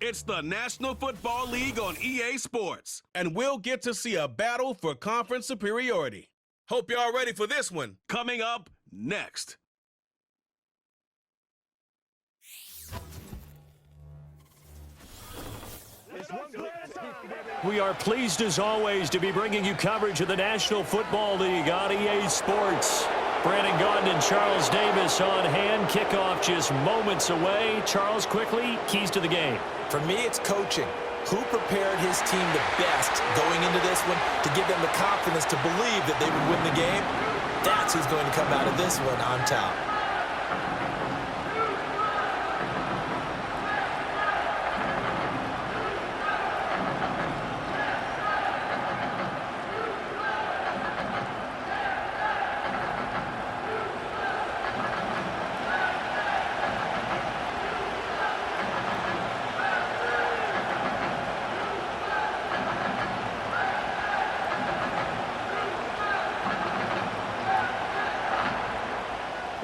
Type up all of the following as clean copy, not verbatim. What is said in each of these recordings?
It's the National Football League on EA Sports, and we'll get to see a battle for conference superiority. Hope y'all ready for this one. Coming up next. We are pleased as always to be bringing you coverage of the National Football League on EA Sports. Brandon Gaudin and Charles Davis on hand. Kickoff just moments away. Charles, quickly, keys to the game. For me, it's coaching. Who prepared his team the best going into this one to give them the confidence to believe that they would win the game? That's who's going to come out of this one on top.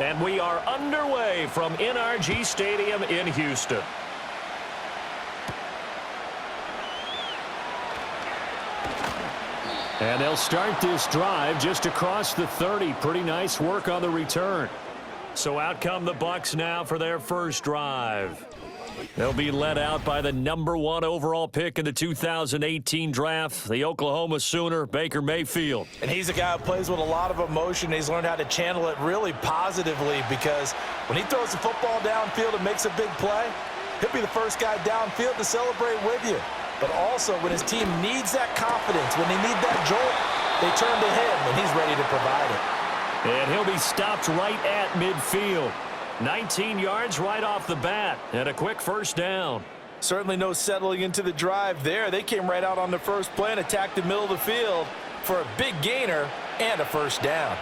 And we are underway from NRG Stadium in Houston. And they'll start this drive just across the 30. Pretty nice work on the return. So out come the Bucs now for their first drive. They'll be led out by the #1 overall pick in the 2018 draft, the Oklahoma Sooner, Baker Mayfield. And he's a guy who plays with a lot of emotion. He's learned how to channel it really positively, because when he throws the football downfield and makes a big play, he'll be the first guy downfield to celebrate with you. But also, when his team needs that confidence, when they need that jolt, they turn to him, and he's ready to provide it. And he'll be stopped right at midfield. 19 yards right off the bat, and a quick first down. Certainly no settling into the drive there. They came right out on the first play and attacked the middle of the field for a big gainer and a first down.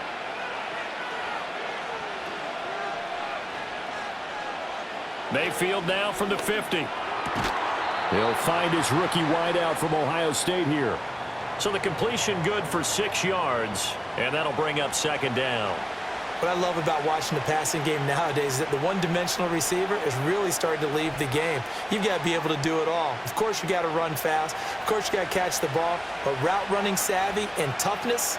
Mayfield now from the 50. He'll find his rookie wideout from Ohio State here. So the completion good for 6 yards, and that'll bring up second down. What I love about watching the passing game nowadays is that the one-dimensional receiver is really starting to leave the game. You've got to be able to do it all. Of course, you got to run fast. Of course, you got to catch the ball. But route running savvy and toughness,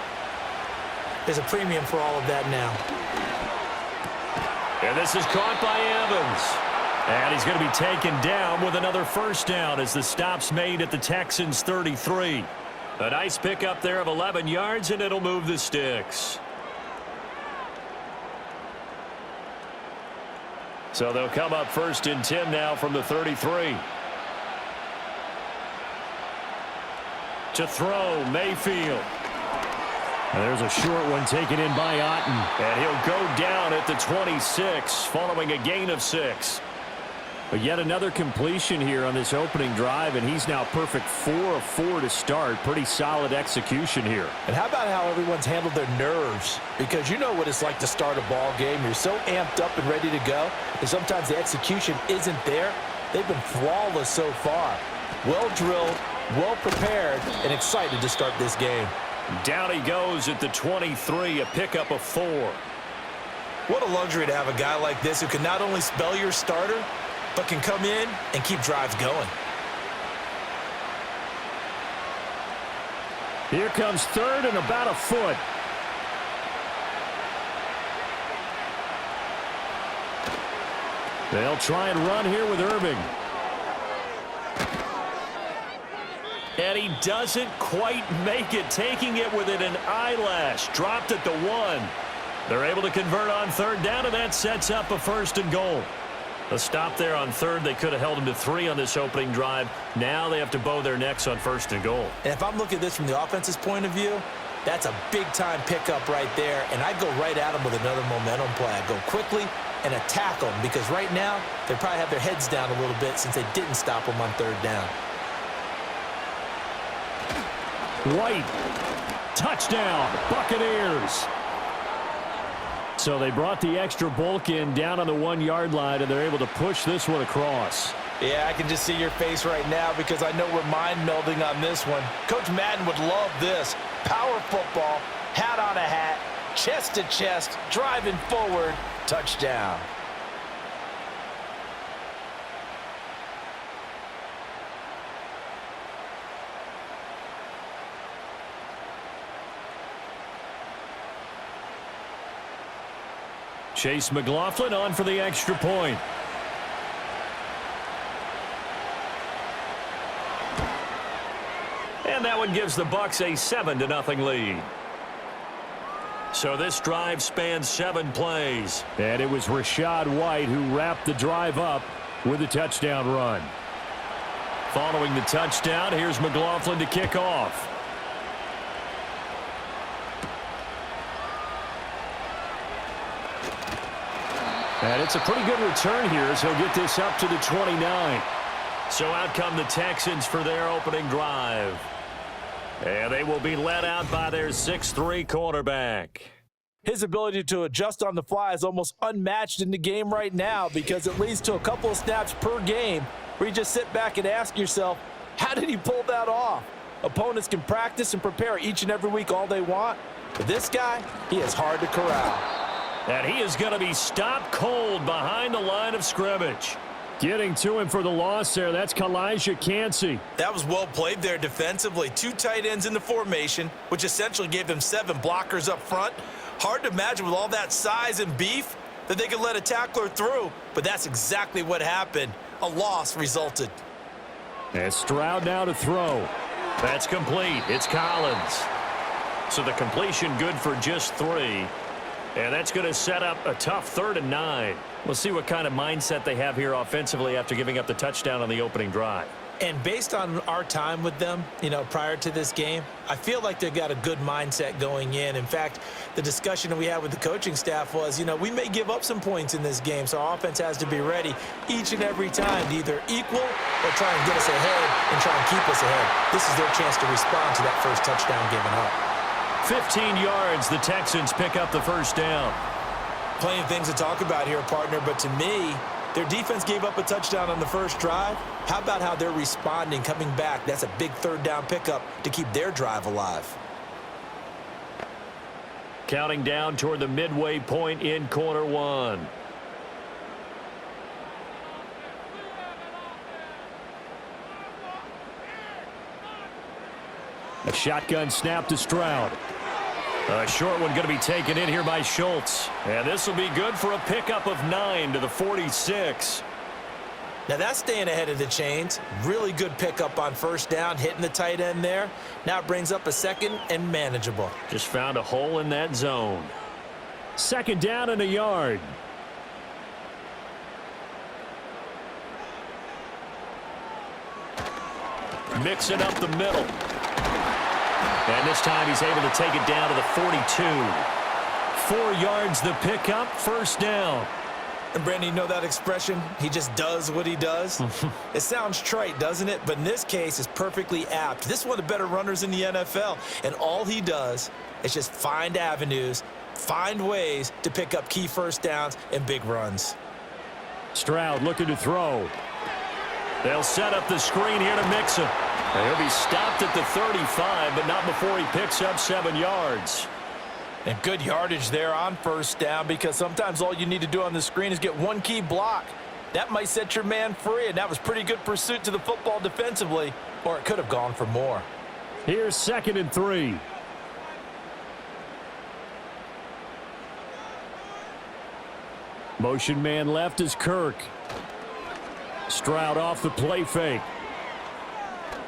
there's a premium for all of that now. And this is caught by Evans. And he's going to be taken down with another first down as the stop's made at the Texans' 33. A nice pickup there of 11 yards, and it'll move the sticks. So they'll come up 1st and 10 now from the 33. To throw, Mayfield. And there's a short one taken in by Otten. And he'll go down at the 26 following a gain of 6. But yet another completion here on this opening drive, and he's now perfect 4 of 4 to start. Pretty solid execution here. And how about how everyone's handled their nerves? Because you know what it's like to start a ball game. You're so amped up and ready to go, and sometimes the execution isn't there. They've been flawless so far. Well drilled, well prepared, and excited to start this game. Down he goes at the 23, a pickup of 4. What a luxury to have a guy like this who can not only spell your starter, but can come in and keep drives going. Here comes 3rd and about a foot. They'll try and run here with Irving. And he doesn't quite make it, taking it within an eyelash. Dropped at the 1. They're able to convert on 3rd down, and that sets up a 1st and goal. A stop there on 3rd. They could have held him to 3 on this opening drive. Now they have to bow their necks on 1st and goal. And if I'm looking at this from the offense's point of view, that's a big-time pickup right there. And I'd go right at him with another momentum play. I'd go quickly and attack them, because right now they probably have their heads down a little bit since they didn't stop them on 3rd down. White. Touchdown, Buccaneers. So they brought the extra bulk in down on the 1-yard line, and they're able to push this one across. Yeah, I can just see your face right now, because I know we're mind melding on this one. Coach Madden would love this. Power football, hat on a hat, chest to chest, driving forward, touchdown. Chase McLaughlin on for the extra point. And that one gives the Bucs a 7-0 lead. So this drive spans 7 plays. And it was Rachaad White who wrapped the drive up with a touchdown run. Following the touchdown, here's McLaughlin to kick off. And it's a pretty good return here as he'll get this up to the 29. So out come the Texans for their opening drive. And they will be led out by their 6'3" quarterback. His ability to adjust on the fly is almost unmatched in the game right now because it leads to a couple of snaps per game where you just sit back and ask yourself, how did he pull that off? Opponents can practice and prepare each and every week all they want, but this guy, he is hard to corral. And he is going to be stopped cold behind the line of scrimmage. Getting to him for the loss there, that's Kalijah Kancey. That was well played there defensively. 2 tight ends in the formation, which essentially gave them 7 blockers up front. Hard to imagine with all that size and beef that they could let a tackler through, but that's exactly what happened. A loss resulted. And Stroud now to throw. That's complete. It's Collins. So the completion good for just 3. And that's going to set up a tough 3rd and 9. We'll see what kind of mindset they have here offensively after giving up the touchdown on the opening drive. And based on our time with them, prior to this game, I feel like they've got a good mindset going in. In fact, the discussion that we had with the coaching staff was, we may give up some points in this game, so our offense has to be ready each and every time to either equal or try and get us ahead and try and keep us ahead. This is their chance to respond to that first touchdown given up. 15 yards, the Texans pick up the first down. Plenty of things to talk about here, partner, but to me, their defense gave up a touchdown on the first drive. How about how they're responding, coming back? That's a big 3rd down pickup to keep their drive alive. Counting down toward the midway point in quarter 1. A shotgun snap to Stroud. A short one going to be taken in here by Schultz. And this will be good for a pickup of 9 to the 46. Now that's staying ahead of the chains. Really good pickup on first down, hitting the tight end there. Now it brings up a 2nd and manageable. Just found a hole in that zone. 2nd down and a yard. Mix it up the middle. And this time he's able to take it down to the 42. 4 yards the pickup, first down. And Brandon, you know that expression? He just does what he does. It sounds trite, doesn't it? But in this case, it's perfectly apt. This is one of the better runners in the NFL. And all he does is just find avenues, find ways to pick up key first downs and big runs. Stroud looking to throw. They'll set up the screen here to mix him. He'll be stopped at the 35, but not before he picks up 7 yards. And good yardage there on first down because sometimes all you need to do on the screen is get one key block. That might set your man free, and that was pretty good pursuit to the football defensively, or it could have gone for more. Here's 2nd and 3. Motion man left is Kirk. Stroud off the play fake.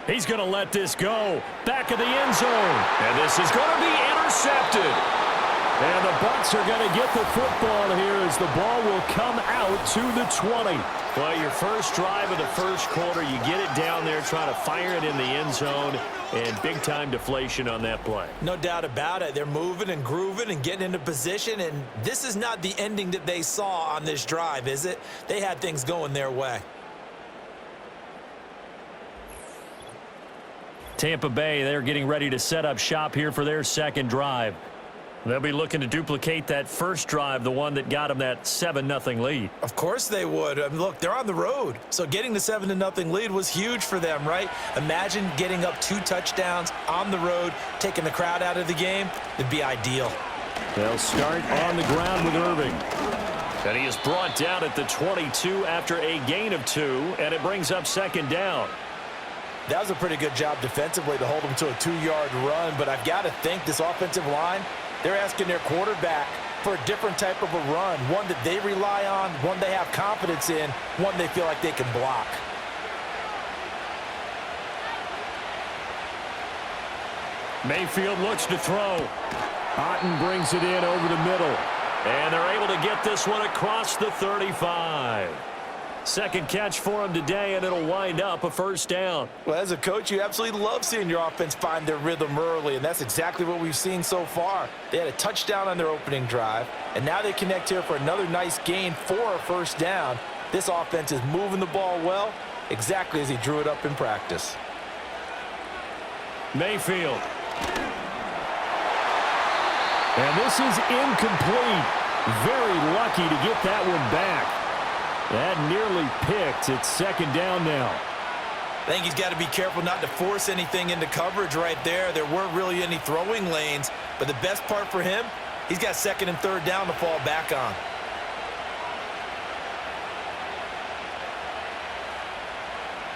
He's going to let this go. Back of the end zone. And this is going to be intercepted. And the Bucs are going to get the football here as the ball will come out to the 20. Well, your first drive of the first quarter, you get it down there, try to fire it in the end zone, and big-time deflation on that play. No doubt about it. They're moving and grooving and getting into position, and this is not the ending that they saw on this drive, is it? They had things going their way. Tampa Bay, they're getting ready to set up shop here for their second drive. They'll be looking to duplicate that first drive, the one that got them that 7-0 lead. Of course they would. I mean, look, they're on the road. So getting the 7-0 lead was huge for them, right? Imagine getting up 2 touchdowns on the road, taking the crowd out of the game. It'd be ideal. They'll start on the ground with Irving. And he is brought down at the 22 after a gain of 2, and it brings up 2nd down. That was a pretty good job defensively to hold them to a 2-yard run, but I've got to think this offensive line, they're asking their quarterback for a different type of a run, one that they rely on, one they have confidence in, one they feel like they can block. Mayfield looks to throw. Otten brings it in over the middle. And they're able to get this one across the 35. Second catch for him today, and it'll wind up a first down. Well, as a coach, you absolutely love seeing your offense find their rhythm early, and that's exactly what we've seen so far. They had a touchdown on their opening drive, and now they connect here for another nice gain for a first down. This offense is moving the ball well, exactly as he drew it up in practice. Mayfield. And this is incomplete. Very lucky to get that one back. That nearly picked. It's second down now. I think he's got to be careful not to force anything into coverage right there. There weren't really any throwing lanes, but the best part for him, he's got second and third down to fall back on.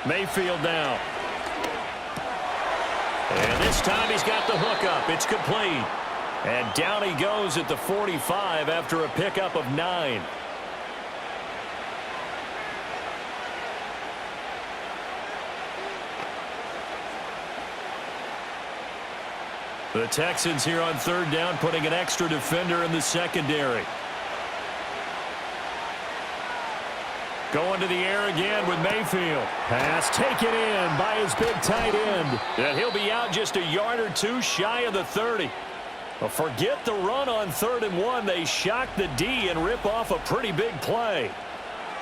Mayfield now. And this time he's got the hook up. It's complete. And down he goes at the 45 after a pickup of 9. The Texans here on third down, putting an extra defender in the secondary. Going to the air again with Mayfield. Pass taken in by his big tight end. And he'll be out just a yard or two shy of the 30. Well, forget the run on 3rd and 1. They shock the D and rip off a pretty big play.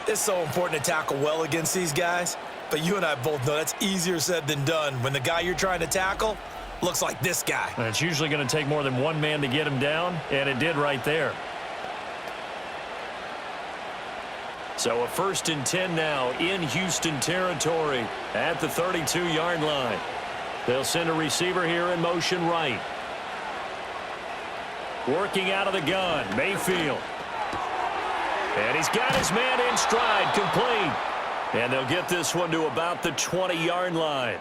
It's so important to tackle well against these guys, but you and I both know that's easier said than done when the guy you're trying to tackle looks like this guy. And it's usually going to take more than one man to get him down, and it did right there. So a 1st and 10 now in Houston territory at the 32-yard line. They'll send a receiver here in motion right. Working out of the gun, Mayfield. And he's got his man in stride, complete. And they'll get this one to about the 20-yard line.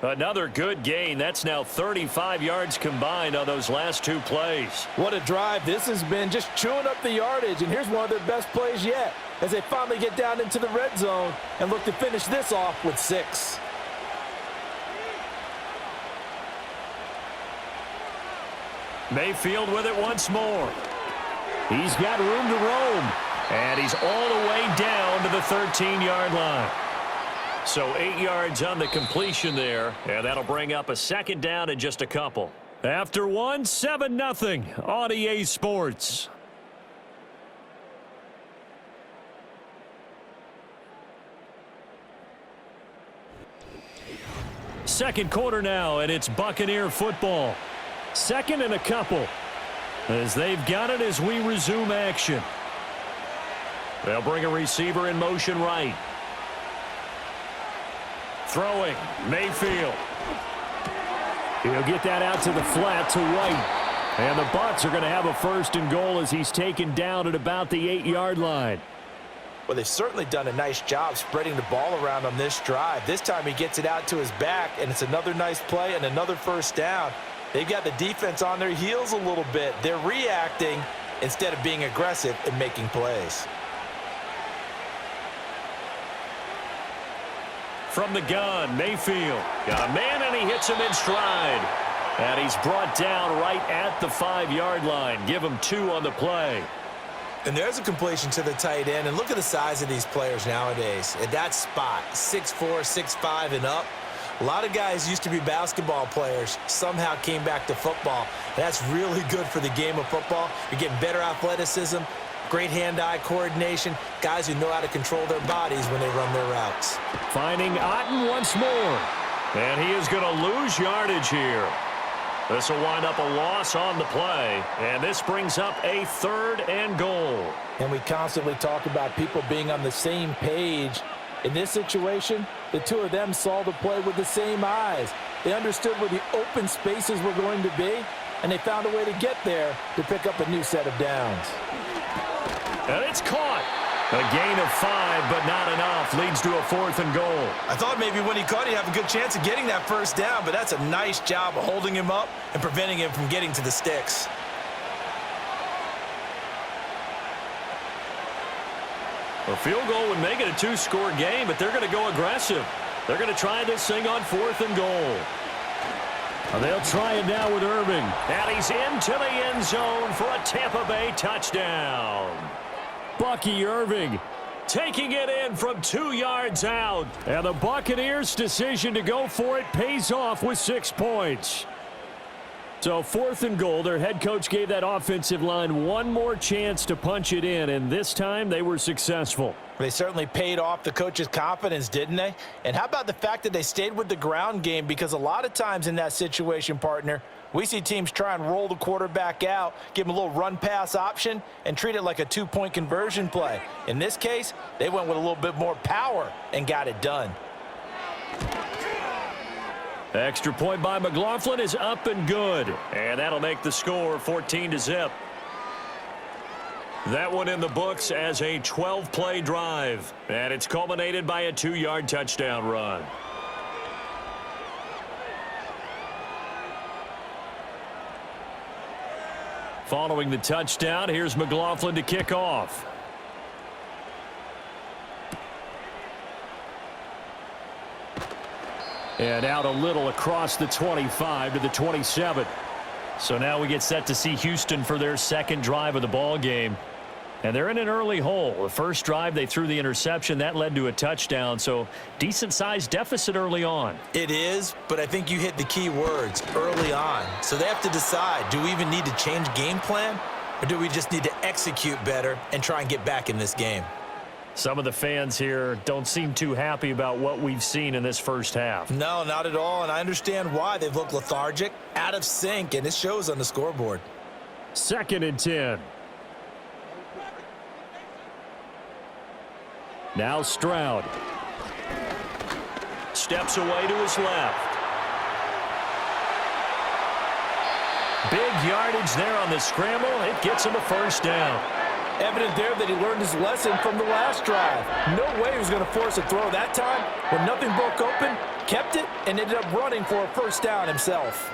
Another good gain. That's now 35 yards combined on those last 2 plays. What a drive this has been, just chewing up the yardage. And here's one of their best plays yet as they finally get down into the red zone and look to finish this off with 6. Mayfield with it once more. He's got room to roam. And he's all the way down to the 13-yard line. So 8 yards on the completion there. And that'll bring up a second down in just a couple. After one, 7-0 on EA Sports. Second quarter now, and it's Buccaneer football. Second and a couple as they've got it as we resume action. They'll bring a receiver in motion right. Throwing, Mayfield. He'll get that out to the flat to White. And the Bucs are going to have a 1st and goal as he's taken down at about the 8-yard line. Well, they've certainly done a nice job spreading the ball around on this drive. This time he gets it out to his back, and it's another nice play and another first down. They've got the defense on their heels a little bit. They're reacting instead of being aggressive and making plays. From the gun, Mayfield. Got a man, and he hits him in stride. And he's brought down right at the 5-yard line. Give him 2 on the play. And there's a completion to the tight end. And look at the size of these players nowadays. At that spot, 6'4", 6'5", and up. A lot of guys used to be basketball players, somehow came back to football. And that's really good for the game of football. You're getting better athleticism, great hand-eye coordination, guys who know how to control their bodies when they run their routes. Finding Otten once more. And he is going to lose yardage here. This will wind up a loss on the play. And this brings up a 3rd and goal. And we constantly talk about people being on the same page. In this situation, the two of them saw the play with the same eyes. They understood where the open spaces were going to be, and they found a way to get there to pick up a new set of downs. And it's caught. A gain of 5, but not enough. Leads to a 4th and goal. I thought maybe when he caught, he'd have a good chance of getting that first down, but that's a nice job of holding him up and preventing him from getting to the sticks. A field goal would make it a two-score game, but they're going to go aggressive. They're going to try this thing on 4th and goal. They'll try it now with Irving. And he's into the end zone for a Tampa Bay touchdown. Bucky Irving taking it in from 2 yards out. And the Buccaneers' decision to go for it pays off with 6 points. So 4th and goal, their head coach gave that offensive line one more chance to punch it in, and this time they were successful. They certainly paid off the coach's confidence, didn't they? And how about the fact that they stayed with the ground game? Because a lot of times in that situation, partner, we see teams try and roll the quarterback out, give him a little run-pass option, and treat it like a 2-point conversion play. In this case, they went with a little bit more power and got it done. Extra point by McLaughlin is up and good. And that'll make the score 14-0. That one in the books as a 12-play drive. And it's culminated by a 2-yard touchdown run. Following the touchdown, here's McLaughlin to kick off. And out a little across the 25 to the 27. So now we get set to see Houston for their second drive of the ball game. And they're in an early hole. The first drive, they threw the interception. That led to a touchdown. So decent-sized deficit early on. It is, but I think you hit the key words, early on. So they have to decide, do we even need to change game plan? Or do we just need to execute better and try and get back in this game? Some of the fans here don't seem too happy about what we've seen in this first half. No, not at all, and I understand why. They've looked lethargic, out of sync, and it shows on the scoreboard. 2nd and 10. Now Stroud. Steps away to his left. Big yardage there on the scramble. It gets him a first down. Evident there that he learned his lesson from the last drive. No way he was going to force a throw that time. When nothing broke open, kept it, and ended up running for a first down himself.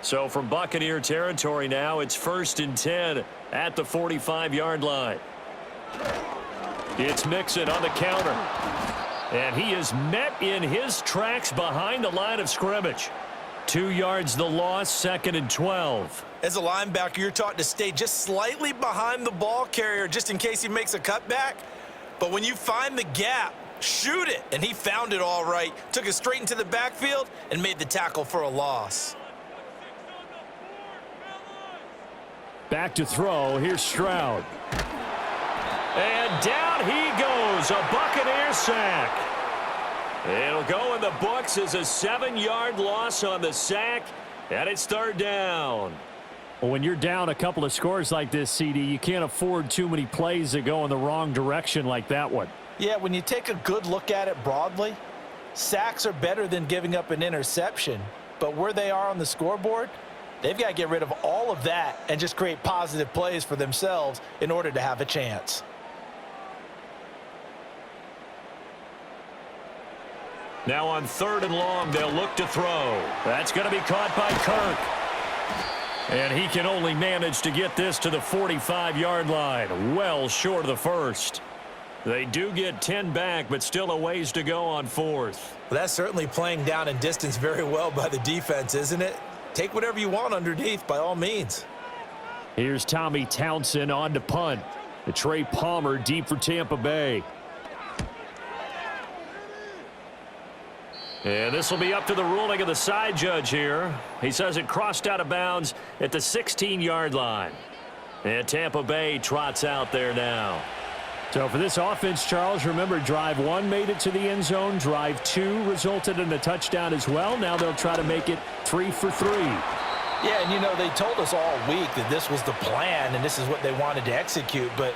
So from Buccaneer territory now, it's 1st and 10 at the 45-yard line. It's Mixon on the counter. And he is met in his tracks behind the line of scrimmage. 2 yards the loss, 2nd and 12. As a linebacker, you're taught to stay just slightly behind the ball carrier just in case he makes a cutback. But when you find the gap, shoot it. And he found it all right. Took it straight into the backfield and made the tackle for a loss. Back to throw. Here's Stroud. And down he goes. A Buccaneer sack. It'll go in the books as a 7-yard loss on the sack. And it's 3rd down. Well, when you're down a couple of scores like this, CD, you can't afford too many plays that go in the wrong direction like that one. Yeah, when you take a good look at it broadly, sacks are better than giving up an interception. But where they are on the scoreboard, they've got to get rid of all of that and just create positive plays for themselves in order to have a chance. Now on 3rd and long, they'll look to throw. That's going to be caught by Kirk. And he can only manage to get this to the 45-yard line, well short of the first. They do get 10 back, but still a ways to go on 4th. Well, that's certainly playing down in distance very well by the defense, isn't it? Take whatever you want underneath, by all means. Here's Tommy Townsend on to punt. The Trey Palmer deep for Tampa Bay. And this will be up to the ruling of the side judge here. He says it crossed out of bounds at the 16-yard line. And Tampa Bay trots out there now. So for this offense, Charles, remember, drive 1 made it to the end zone. Drive 2 resulted in a touchdown as well. Now they'll try to make it 3 for 3. Yeah, and you know, they told us all week that this was the plan and this is what they wanted to execute. But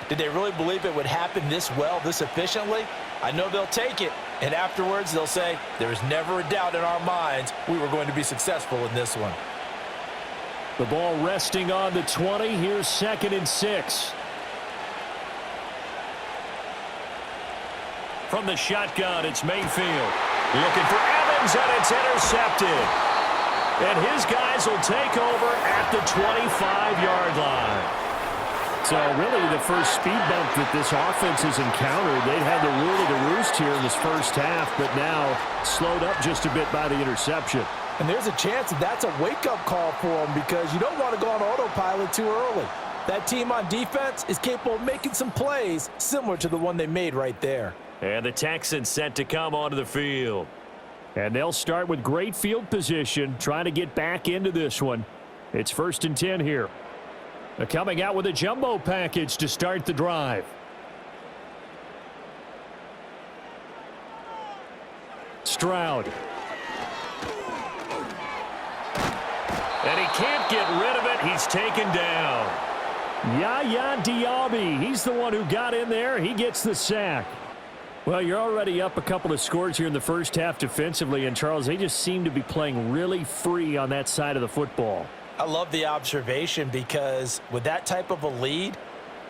did they really believe it would happen this well, this efficiently? I know they'll take it, and afterwards they'll say, there's never a doubt in our minds we were going to be successful in this one. The ball resting on the 20. Here's 2nd and 6. From the shotgun, it's Mayfield. Looking for Evans, and it's intercepted. And his guys will take over at the 25-yard line. So really the first speed bump that this offense has encountered, they'd had the rule of the roost here in this first half, but now slowed up just a bit by the interception. And there's a chance that that's a wake-up call for them because you don't want to go on autopilot too early. That team on defense is capable of making some plays similar to the one they made right there. And the Texans set to come onto the field. And they'll start with great field position, trying to get back into this one. It's 1st and 10 here. They're coming out with a jumbo package to start the drive. Stroud. And he can't get rid of it. He's taken down. Yaya Diaby, he's the one who got in there. He gets the sack. Well, you're already up a couple of scores here in the first half defensively, and Charles, they just seem to be playing really free on that side of the football. I love the observation because with that type of a lead,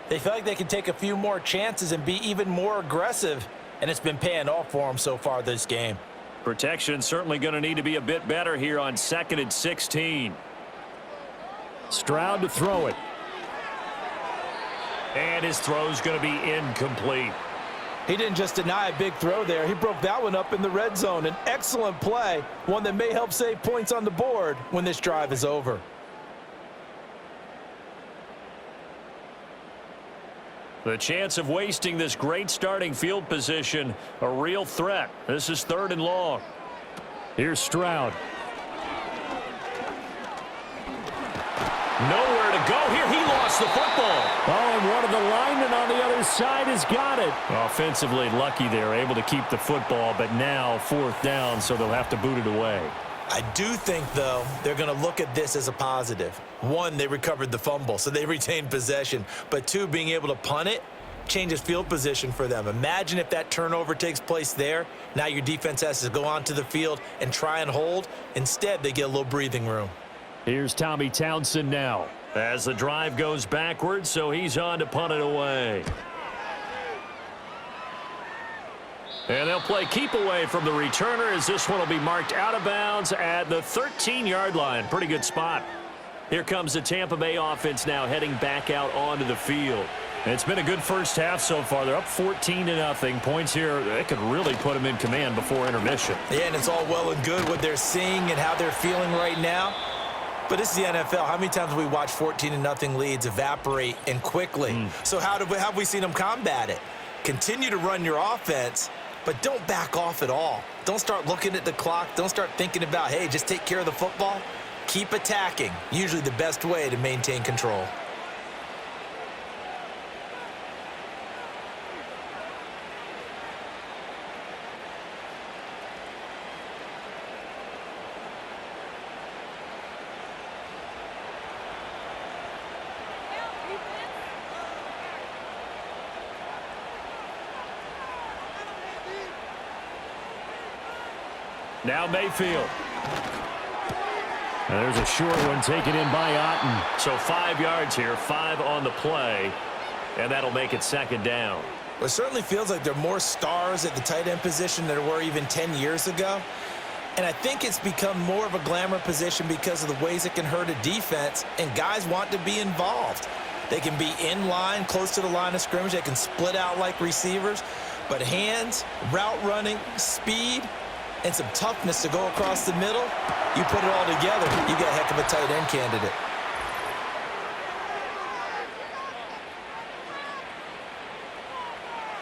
they feel like they can take a few more chances and be even more aggressive, and it's been paying off for them so far this game. Protection certainly going to need to be a bit better here on 2nd and 16. Stroud to throw it. And his throw's going to be incomplete. He didn't just deny a big throw there. He broke that one up in the red zone. An excellent play, one that may help save points on the board when this drive is over. The chance of wasting this great starting field position, a real threat. This is 3rd and long. Here's Stroud. Nowhere to go here. He lost the football. Oh, and one of the linemen on the other side has got it. Offensively lucky there, able to keep the football, but now 4th down, so they'll have to boot it away. I do think, though, they're going to look at this as a positive. 1, they recovered the fumble, so they retained possession. But 2, being able to punt it changes field position for them. Imagine if that turnover takes place there. Now your defense has to go onto the field and try and hold. Instead, they get a little breathing room. Here's Tommy Townsend now as the drive goes backwards, so he's on to punt it away. And they'll play keep away from the returner as this one will be marked out of bounds at the 13-yard line. Pretty good spot. Here comes the Tampa Bay offense now heading back out onto the field. And it's been a good first half so far. They're up 14-0. Points here, they could really put them in command before intermission. Yeah, and it's all well and good what they're seeing and how they're feeling right now. But this is the NFL. How many times have we watched 14-0 leads evaporate and quickly? So how have we seen them combat it? Continue to run your offense, but don't back off at all. Don't start looking at the clock. Don't start thinking about, hey, just take care of the football. Keep attacking. Usually the best way to maintain control. Now Mayfield. And there's a short one taken in by Otten. So 5 yards here, 5 on the play, and that'll make it 2nd down. Well, it certainly feels like there are more stars at the tight end position than there were even 10 years ago. And I think it's become more of a glamour position because of the ways it can hurt a defense, and guys want to be involved. They can be in line, close to the line of scrimmage. They can split out like receivers. But hands, route running, speed, and some toughness to go across the middle, you put it all together, you got a heck of a tight end candidate.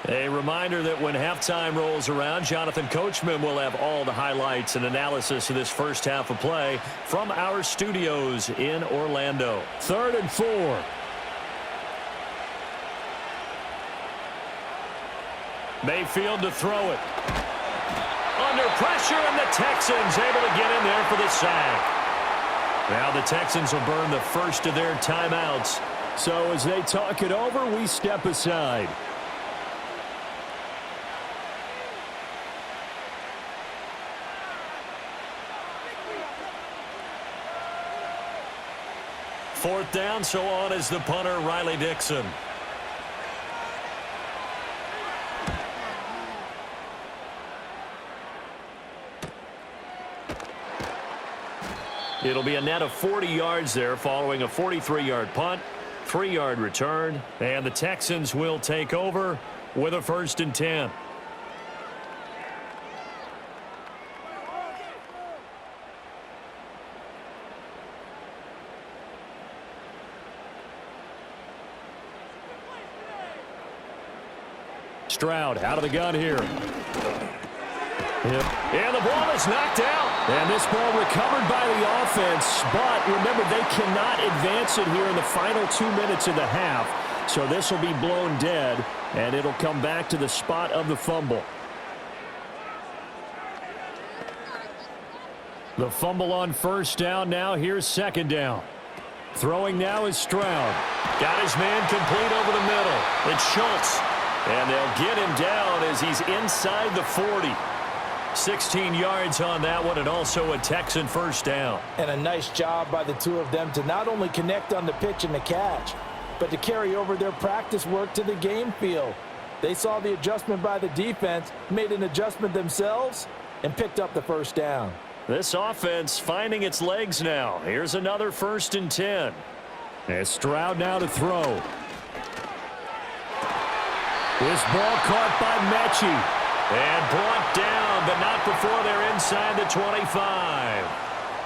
A reminder that when halftime rolls around, Jonathan Coachman will have all the highlights and analysis of this first half of play from our studios in Orlando. 3rd and 4. Mayfield to throw it. Under pressure, and the Texans able to get in there for the sack. Now the Texans will burn the first of their timeouts. So as they talk it over, we step aside. Fourth down, so on is the punter, Riley Dixon. It'll be a net of 40 yards there following a 43-yard punt, 3-yard return, and the Texans will take over with a 1st and 10. Stroud out of the gun here. And the ball is knocked out. And this ball recovered by the offense. But remember, they cannot advance it here in the final 2 minutes of the half. So this will be blown dead, and it'll come back to the spot of the fumble. The fumble on 1st down now. Here's 2nd down. Throwing now is Stroud. Got his man complete over the middle. It's Schultz. And they'll get him down as he's inside the 40. 16 yards on that one, and also a Texan 1st down. And a nice job by the two of them to not only connect on the pitch and the catch, but to carry over their practice work to the game field. They saw the adjustment by the defense, made an adjustment themselves, and picked up the 1st down. This offense finding its legs now. Here's another 1st and 10. As Stroud now to throw. This ball caught by Mechie. And brought down, but not before they're inside the 25.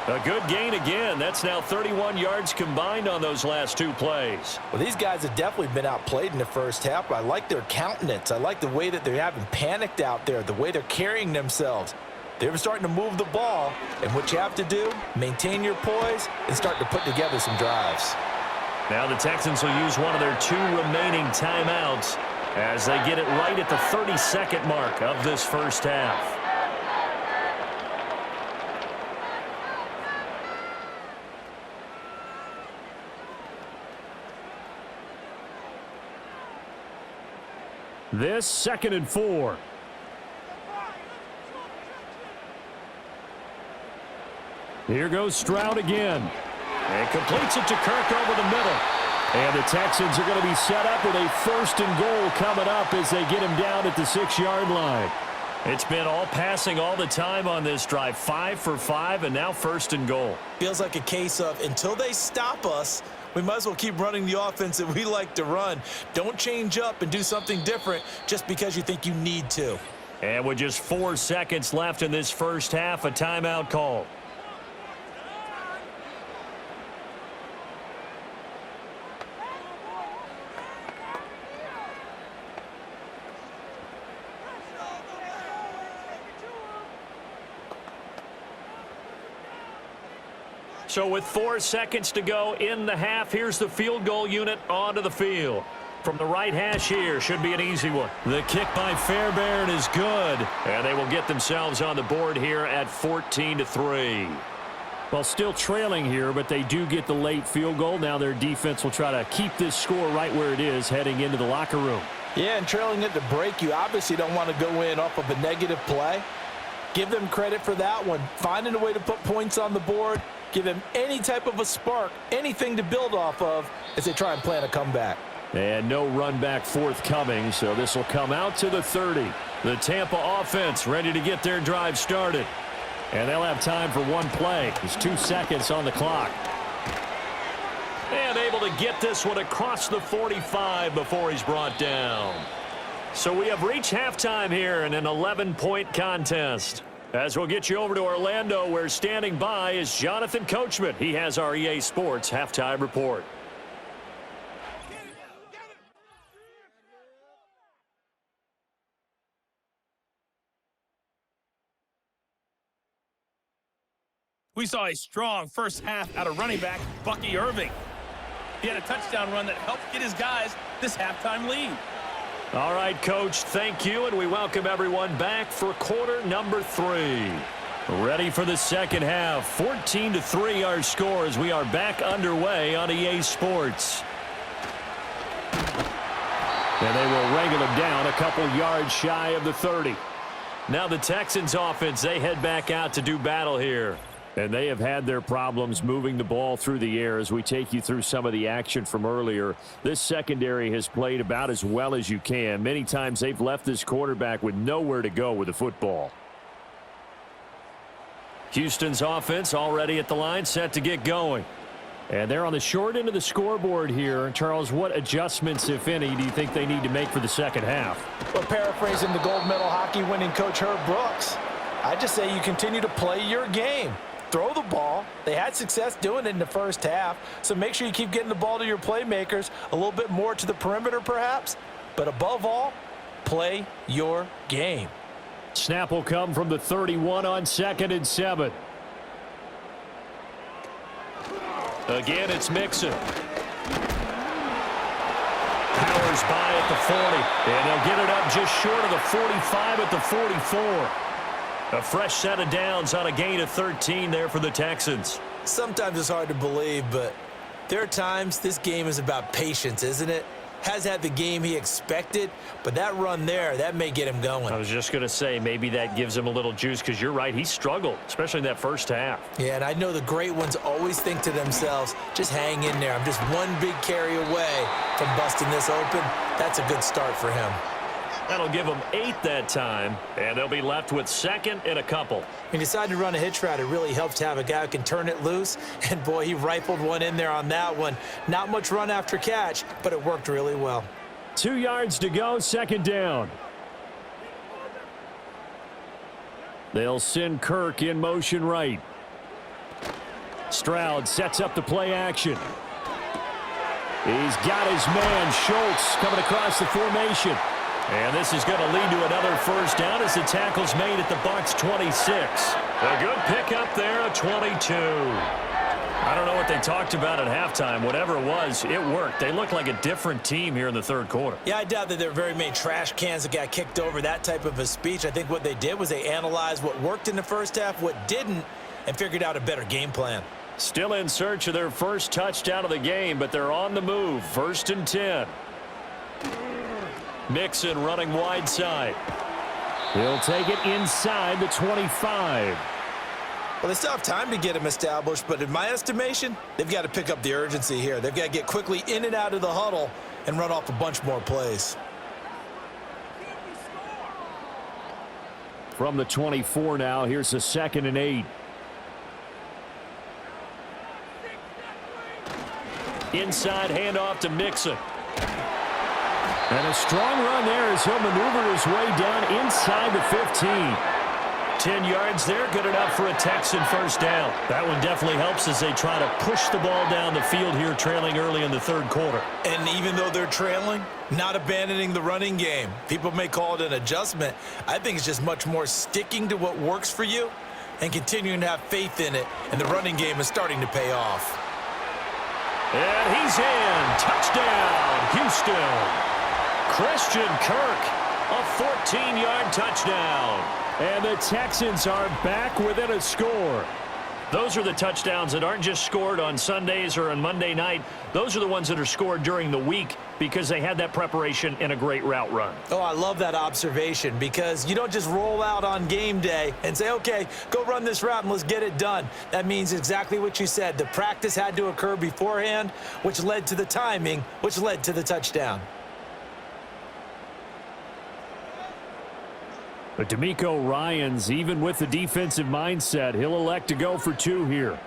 A good gain again. That's now 31 yards combined on those last 2 plays. Well, these guys have definitely been outplayed in the 1st half. I like their countenance. I like the way that they haven't panicked out there, the way they're carrying themselves. They're starting to move the ball, and what you have to do, maintain your poise and start to put together some drives. Now the Texans will use one of their 2 remaining timeouts as they get it right at the 32nd mark of this 1st half. This 2nd and 4. Here goes Stroud again. And completes it to Kirk over the middle. And the Texans are going to be set up with a 1st and goal coming up as they get him down at the 6-yard line. It's been all passing all the time on this drive. 5 for 5, and now 1st and goal. Feels like a case of until they stop us, we might as well keep running the offense that we like to run. Don't change up and do something different just because you think you need to. And with just 4 seconds left in this 1st half, a timeout call. So with 4 seconds to go in the half, here's the field goal unit onto the field. From the right hash here, should be an easy one. The kick by Fairbairn is good. And they will get themselves on the board here at 14-3. Well, still trailing here, but they do get the late field goal. Now their defense will try to keep this score right where it is heading into the locker room. Yeah, and trailing it to break, you obviously don't want to go in off of a negative play. Give them credit for that one. Finding a way to put points on the board. Give them any type of a spark, anything to build off of as they try and plan a comeback. And no run back forthcoming, so this will come out to the 30. The Tampa offense ready to get their drive started. And they'll have time for one play. There's 2 seconds on the clock. And able to get this one across the 45 before he's brought down. So we have reached halftime here in an 11-point contest. As we'll get you over to Orlando, where standing by is Jonathan Coachman. He has our EA Sports halftime report. We saw a strong 1st half out of running back Bucky Irving. He had a touchdown run that helped get his guys this halftime lead. All right, Coach, thank you, and we welcome everyone back for quarter number 3. Ready for the 2nd half. 14-3 our score as we are back underway on EA Sports. And they will wrangle him down a couple yards shy of the 30. Now the Texans offense, they head back out to do battle here. And they have had their problems moving the ball through the air as we take you through some of the action from earlier. This secondary has played about as well as you can. Many times they've left this quarterback with nowhere to go with the football. Houston's offense already at the line, set to get going. And they're on the short end of the scoreboard here. Charles, what adjustments, if any, do you think they need to make for the second half? Well, paraphrasing the gold medal hockey winning coach Herb Brooks, I just say you continue to play your game. Throw the ball. They had success doing it in the first half, so make sure you keep getting the ball to your playmakers, a little bit more to the perimeter perhaps, but above all, play your game. Snap will come from the 31 on 2nd and 7. Again, it's Mixon. Powers by at the 40, and they'll get it up just short of the 45 at the 44. A fresh set of downs on a gain of 13 there for the Texans. Sometimes it's hard to believe, but there are times this game is about patience, isn't it? Has had the game he expected, but that run there, that may get him going. I was just going to say, maybe that gives him a little juice, because you're right, he struggled, especially in that first half. Yeah, and I know the great ones always think to themselves, just hang in there. I'm just one big carry away from busting this open. That's a good start for him. That'll give them 8 that time, and they'll be left with 2nd and a couple. When you decide to run a hitch route, it really helps to have a guy who can turn it loose, and boy, he rifled one in there on that one. Not much run after catch, but it worked really well. 2 yards to go, 2nd down. They'll send Kirk in motion right. Stroud sets up the play action. He's got his man, Schultz, coming across the formation. And this is going to lead to another first down as the tackle's made at the Bucs 26. A good pickup there, a 22. I don't know what they talked about at halftime. Whatever it was, it worked. They look like a different team here in the third quarter. Yeah, I doubt that there are very many trash cans that got kicked over, that type of a speech. I think what they did was they analyzed what worked in the first half, what didn't, and figured out a better game plan. Still in search of their first touchdown of the game, but they're on the move. 1st and 10. Mixon running wide side. He'll take it inside the 25. Well, they still have time to get him established, but in my estimation, they've got to pick up the urgency here. They've got to get quickly in and out of the huddle and run off a bunch more plays. From the 24 now, here's a 2nd and 8. Inside handoff to Mixon. And a strong run there as he'll maneuver his way down inside the 15. 10 yards there, good enough for a Texan first down. That one definitely helps as they try to push the ball down the field here, trailing early in the third quarter. And even though they're trailing, not abandoning the running game. People may call it an adjustment. I think it's just much more sticking to what works for you and continuing to have faith in it. And the running game is starting to pay off. And he's in. Touchdown, Houston. Christian Kirk, a 14-yard touchdown. And the Texans are back within a score. Those are the touchdowns that aren't just scored on Sundays or on Monday night. Those are the ones that are scored during the week because they had that preparation and a great route run. Oh, I love that observation because you don't just roll out on game day and say, okay, go run this route and let's get it done. That means exactly what you said. The practice had to occur beforehand, which led to the timing, which led to the touchdown. But D'Amico Ryans, even with the defensive mindset, he'll elect to go for 2 here.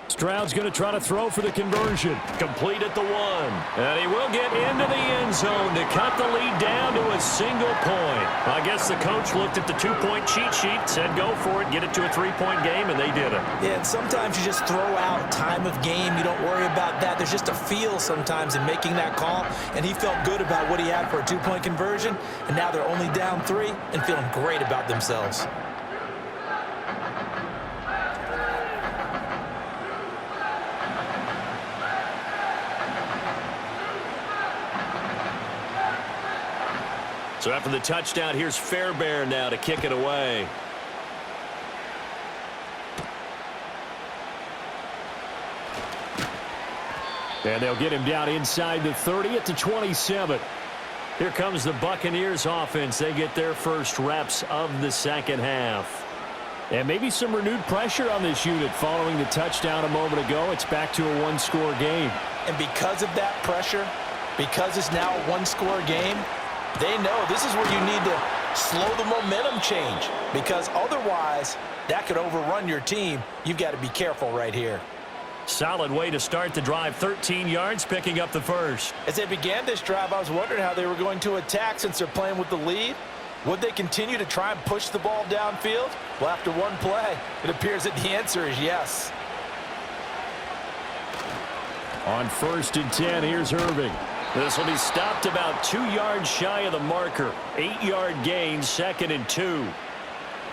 Stroud's going to try to throw for the conversion. Complete at the 1. And he will get into the end zone to cut the lead down to a single point. I guess the coach looked at the 2-point cheat sheet, said go for it, get it to a 3-point game, and they did it. Yeah, and sometimes you just throw out time of game. You don't worry about that. There's just a feel sometimes in making that call, and he felt good about what he had for a 2-point conversion, and now they're only down 3 and feeling great about themselves. So after the touchdown, here's Fairbairn now to kick it away. And they'll get him down inside the 30 at the 27. Here comes the Buccaneers offense. They get their first reps of the second half. And maybe some renewed pressure on this unit following the touchdown a moment ago. It's back to a one-score game. And because of that pressure, because it's now a one-score game, they know this is where you need to slow the momentum change, because otherwise that could overrun your team. You've got to be careful right here. Solid way to start the drive. 13 yards, picking up the first. As they began this drive, I was wondering how they were going to attack since they're playing with the lead. Would they continue to try and push the ball downfield? Well, after one play, it appears that the answer is yes. On 1st and 10, here's Irving. This will be stopped about 2 yards shy of the marker. 8-yard gain, 2nd and 2.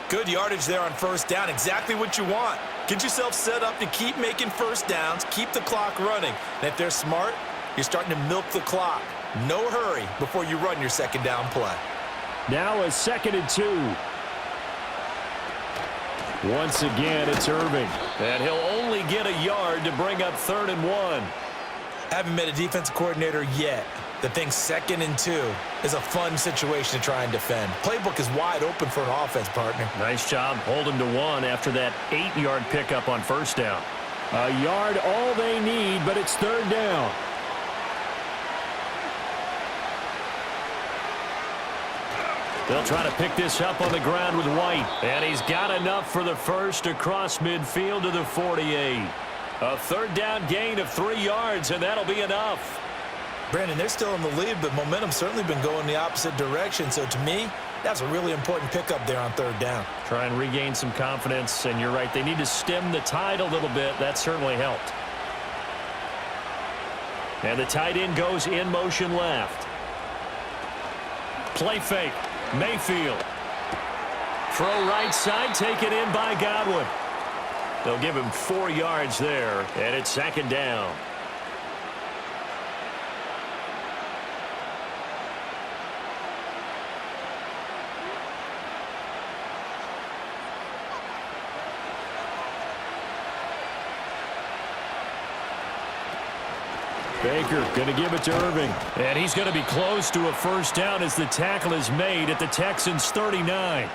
Good yardage there on 1st down. Exactly what you want. Get yourself set up to keep making 1st downs, keep the clock running. And if they're smart, you're starting to milk the clock. No hurry before you run your 2nd down play. Now a 2nd and 2. Once again, it's Irving. And he'll only get a yard to bring up 3rd and 1. Haven't met a defensive coordinator yet that thinks 2nd and 2 is a fun situation to try and defend. Playbook is wide open for an offense, partner. Nice job holding to 1 after that 8-yard pickup on 1st down. A yard all they need, but it's 3rd down. They'll try to pick this up on the ground with White. And he's got enough for the first across midfield to the 48. A 3rd down gain of 3 yards, and that'll be enough. Brandon, they're still in the lead, but momentum's certainly been going the opposite direction. So to me, that's a really important pickup there on 3rd down. Try and regain some confidence, and you're right. They need to stem the tide a little bit. That certainly helped. And the tight end goes in motion left. Play fake. Mayfield. Throw right side, taken in by Godwin. They'll give him 4 yards there, and it's 2nd down. Baker going to give it to Irving. And he's going to be close to a 1st down as the tackle is made at the Texans' 39.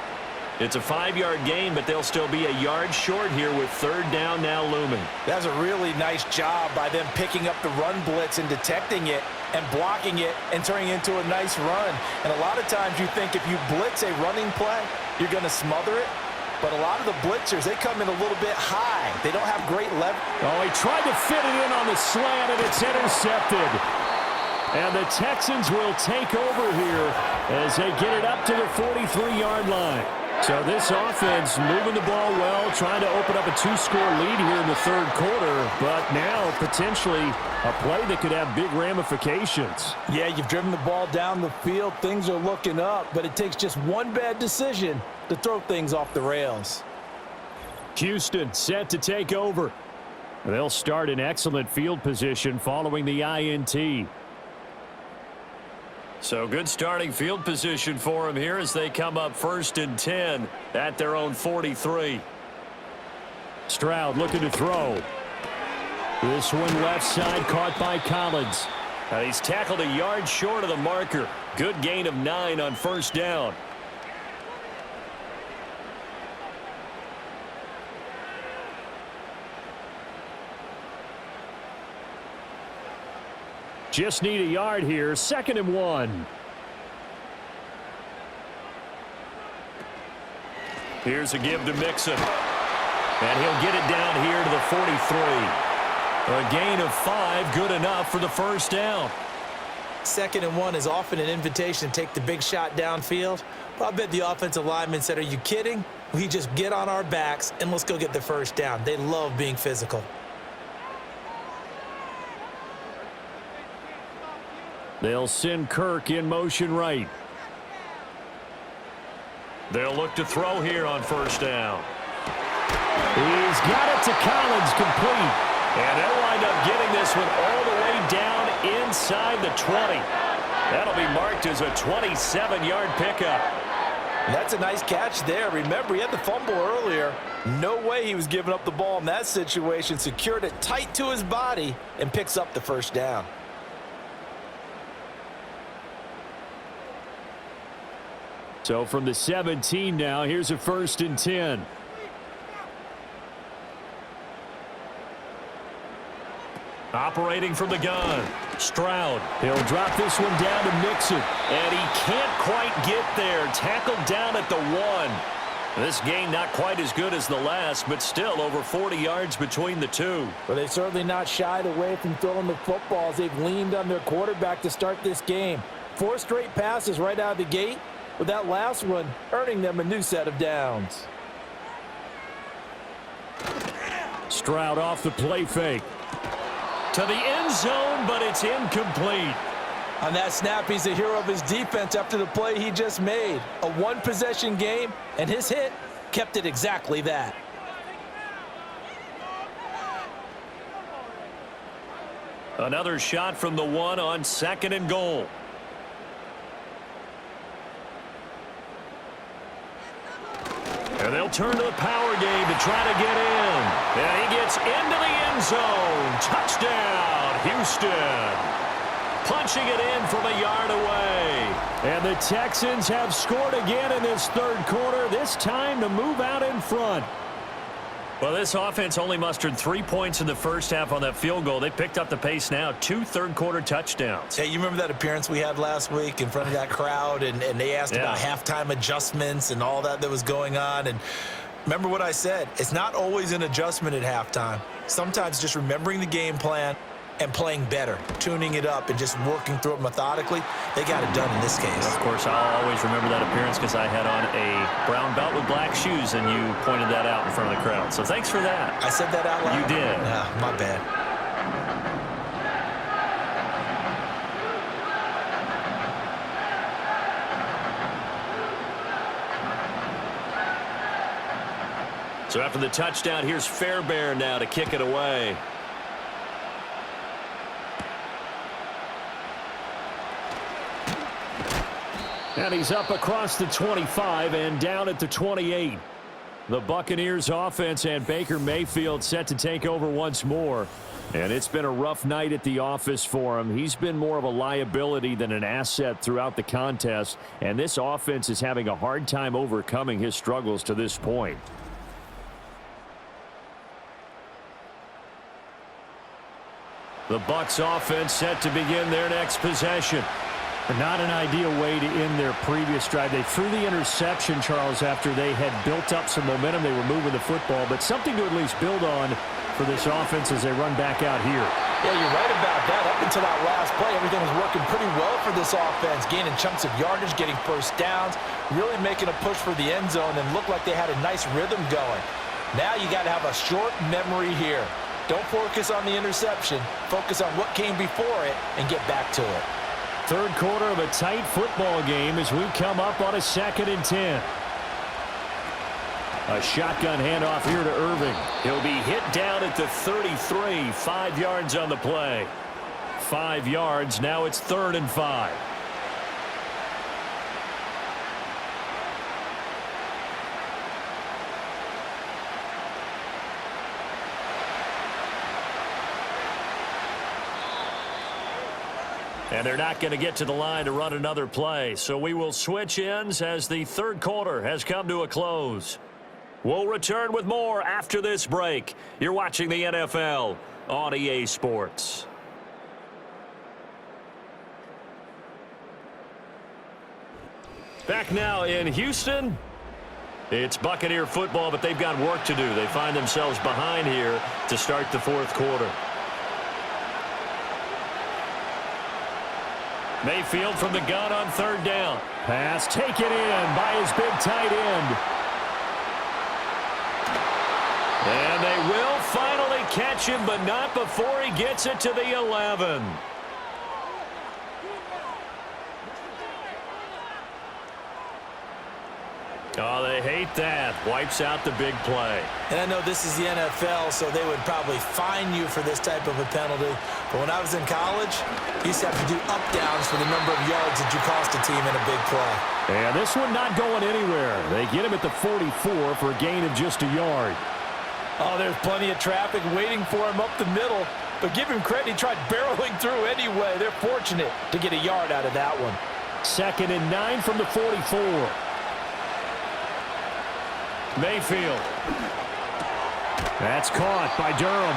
It's a 5-yard gain, but they'll still be a yard short here with 3rd down now looming. That's a really nice job by them picking up the run blitz and detecting it and blocking it and turning it into a nice run. And a lot of times you think if you blitz a running play, you're going to smother it. But a lot of the blitzers, they come in a little bit high. They don't have great leverage. Oh, he tried to fit it in on the slant, and it's intercepted. And the Texans will take over here as they get it up to the 43-yard line. So this offense moving the ball well, trying to open up a 2-score lead here in the 3rd quarter, but now potentially a play that could have big ramifications. Yeah, you've driven the ball down the field. Things are looking up, but it takes just one bad decision to throw things off the rails. Houston set to take over. They'll start in excellent field position following the INT. So good starting field position for them here as they come up 1st and 10 at their own 43. Stroud looking to throw. This one left side caught by Collins. And he's tackled a yard short of the marker. Good gain of 9 on 1st down. Just need a yard here. 2nd and 1. Here's a give to Mixon. And he'll get it down here to the 43. A gain of 5, good enough for the 1st down. 2nd and 1 is often an invitation to take the big shot downfield. Well, I bet the offensive lineman said, are you kidding? We just get on our backs and let's go get the 1st down. They love being physical. They'll send Kirk in motion right. They'll look to throw here on 1st down. He's got it to Collins, complete. And they'll wind up getting this one all the way down inside the 20. That'll be marked as a 27-yard pickup. That's a nice catch there. Remember, he had the fumble earlier. No way he was giving up the ball in that situation. Secured it tight to his body and picks up the 1st down. So from the 17 now, here's a 1st and 10. Operating from the gun. Stroud, he'll drop this one down to Mixon. And he can't quite get there. Tackled down at the 1. This game not quite as good as the last, but still over 40 yards between the two. Well, they've certainly not shied away from throwing the footballs. They've leaned on their quarterback to start this game. 4 straight passes right out of the gate, with that last one earning them a new set of downs. Stroud off the play fake. To the end zone, but it's incomplete. On that snap, he's a hero of his defense after the play he just made. A one-possession game, and his hit kept it exactly that. Another shot from the 1 on 2nd and goal. And they'll turn to the power game to try to get in. And he gets into the end zone. Touchdown, Houston. Punching it in from a yard away. And the Texans have scored again in this third quarter, this time to move out in front. Well, this offense only mustered 3 points in the first half on that field goal. They picked up the pace now, 2 third-quarter touchdowns. Hey, you remember that appearance we had last week in front of that crowd, and they asked about halftime adjustments and all that was going on. And remember what I said, it's not always an adjustment at halftime. Sometimes just remembering the game plan and playing better, tuning it up and just working through it methodically. They got it done in this case. Of course, I'll always remember that appearance because I had on a brown belt with black shoes, and you pointed that out in front of the crowd. So thanks for that. I said that out loud? You did. Yeah, my bad. So after the touchdown, here's Fairbairn now to kick it away. And he's up across the 25 and down at the 28. The Buccaneers offense and Baker Mayfield set to take over once more. And it's been a rough night at the office for him. He's been more of a liability than an asset throughout the contest. And this offense is having a hard time overcoming his struggles to this point. The Bucs offense set to begin their next possession. Not an ideal way to end their previous drive. They threw the interception, Charles, after they had built up some momentum. They were moving the football, but something to at least build on for this offense as they run back out here. Yeah, you're right about that. Up until that last play, everything was working pretty well for this offense, gaining chunks of yardage, getting first downs, really making a push for the end zone, and looked like they had a nice rhythm going. Now you got to have a short memory here. Don't focus on the interception. Focus on what came before it and get back to it. Third quarter of a tight football game as we come up on a 2nd and 10. A shotgun handoff here to Irving. He'll be hit down at the 33, 5 yards on the play. 5 yards, now it's 3rd and 5. And they're not going to get to the line to run another play. So we will switch ends as the third quarter has come to a close. We'll return with more after this break. You're watching the NFL on EA Sports. Back now in Houston. It's Buccaneer football, but they've got work to do. They find themselves behind here to start the fourth quarter. Mayfield from the gun on 3rd down. Pass taken in by his big tight end. And they will finally catch him, but not before he gets it to the 11. Oh, they hate that. Wipes out the big play. And I know this is the NFL, so they would probably fine you for this type of a penalty. But when I was in college, you used to have to do up-downs for the number of yards that you cost a team in a big play. And this one not going anywhere. They get him at the 44 for a gain of just a yard. Oh, there's plenty of traffic waiting for him up the middle. But give him credit, he tried barreling through anyway. They're fortunate to get a yard out of that one. 2nd and 9 from the 44. Mayfield. That's caught by Durham.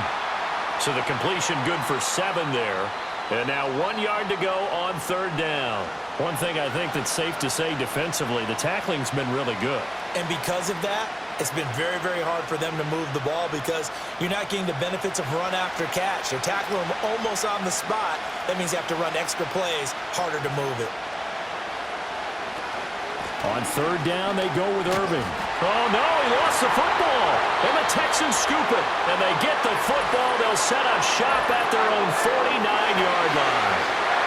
So the completion good for 7 there. And now 1 yard to go on third down. One thing I think that's safe to say defensively, the tackling's been really good. And because of that, it's been very, very hard for them to move the ball because you're not getting the benefits of run after catch. They're tackling them almost on the spot. That means you have to run extra plays, harder to move it. On third down, they go with Irving. Oh, no, he lost the football. And the Texans scoop it. And they get the football. They'll set up shop at their own 49-yard line.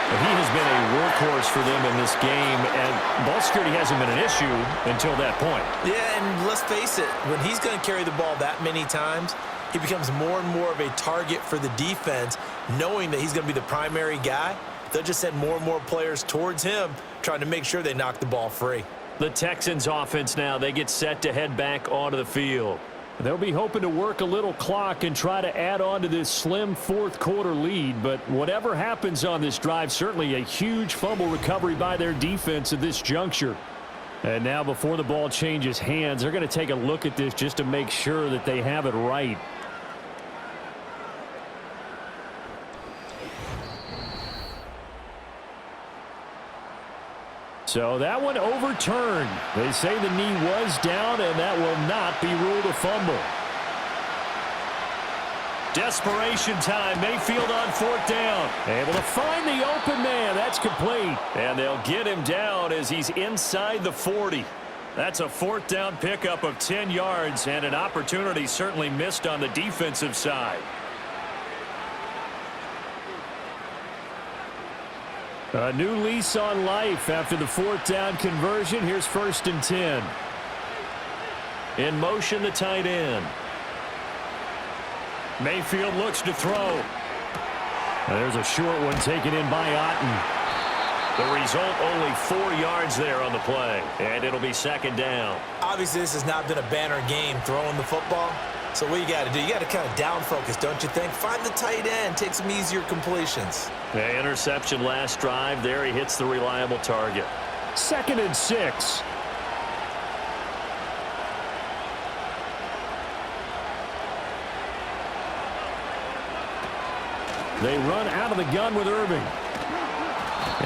And he has been a workhorse for them in this game, and ball security hasn't been an issue until that point. Yeah, and let's face it, when he's going to carry the ball that many times, he becomes more and more of a target for the defense, knowing that he's going to be the primary guy. They'll just send more and more players towards him, trying to make sure they knock the ball free. The Texans offense now, they get set to head back onto the field. They'll be hoping to work a little clock and try to add on to this slim fourth quarter lead. But whatever happens on this drive, certainly a huge fumble recovery by their defense at this juncture. And now before the ball changes hands, they're going to take a look at this just to make sure that they have it right. So that one overturned. They say the knee was down, and that will not be ruled a fumble. Desperation time. Mayfield on fourth down. Able to find the open man. That's complete. And they'll get him down as he's inside the 40. That's a fourth down pickup of 10 yards, and an opportunity certainly missed on the defensive side. A new lease on life after the fourth down conversion. Here's 1st and 10. In motion, the tight end. Mayfield looks to throw. There's a short one taken in by Otten. The result, only 4 yards there on the play. And it'll be 2nd down. Obviously, this has not been a banner game throwing the football. So what you got to do, you got to kind of down focus, don't you think? Find the tight end, take some easier completions. The interception last drive. There he hits the reliable target. 2nd and 6. They run out of the gun with Irving.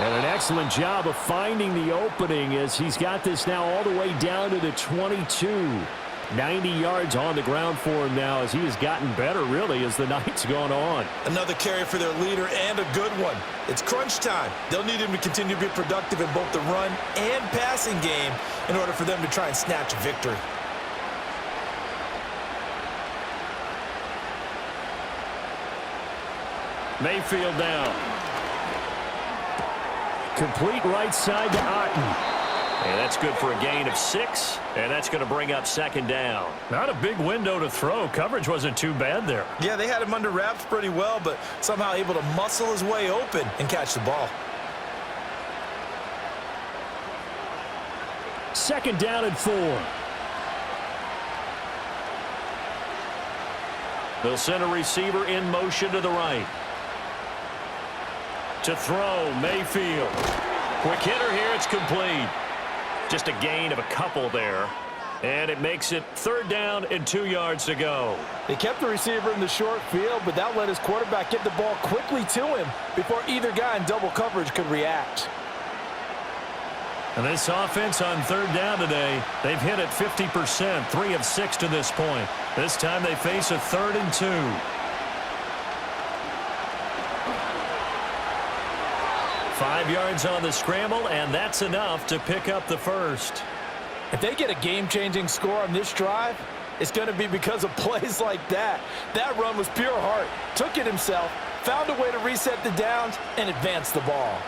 And an excellent job of finding the opening as he's got this now all the way down to the 22. 90 yards on the ground for him now as he has gotten better, really, as the night's gone on. Another carry for their leader and a good one. It's crunch time. They'll need him to continue to be productive in both the run and passing game in order for them to try and snatch a victory. Mayfield down. Complete right side to Otten. And that's good for a gain of 6, and that's going to bring up 2nd down. Not a big window to throw. Coverage wasn't too bad there. Yeah, they had him under wraps pretty well, but somehow able to muscle his way open and catch the ball. 2nd down and 4. They'll send a receiver in motion to the right. To throw, Mayfield. Quick hitter here, it's complete. Just a gain of a couple there. And it makes it 3rd down and 2 yards to go. They kept the receiver in the short field, but that let his quarterback get the ball quickly to him before either guy in double coverage could react. And this offense on 3rd down today, they've hit it 50%, 3 of 6 to this point. This time they face a 3rd and 2. 5 yards on the scramble, and that's enough to pick up the first. If they get a game-changing score on this drive, it's going to be because of plays like that. That run was pure heart. Took it himself, found a way to reset the downs, and advance the ball.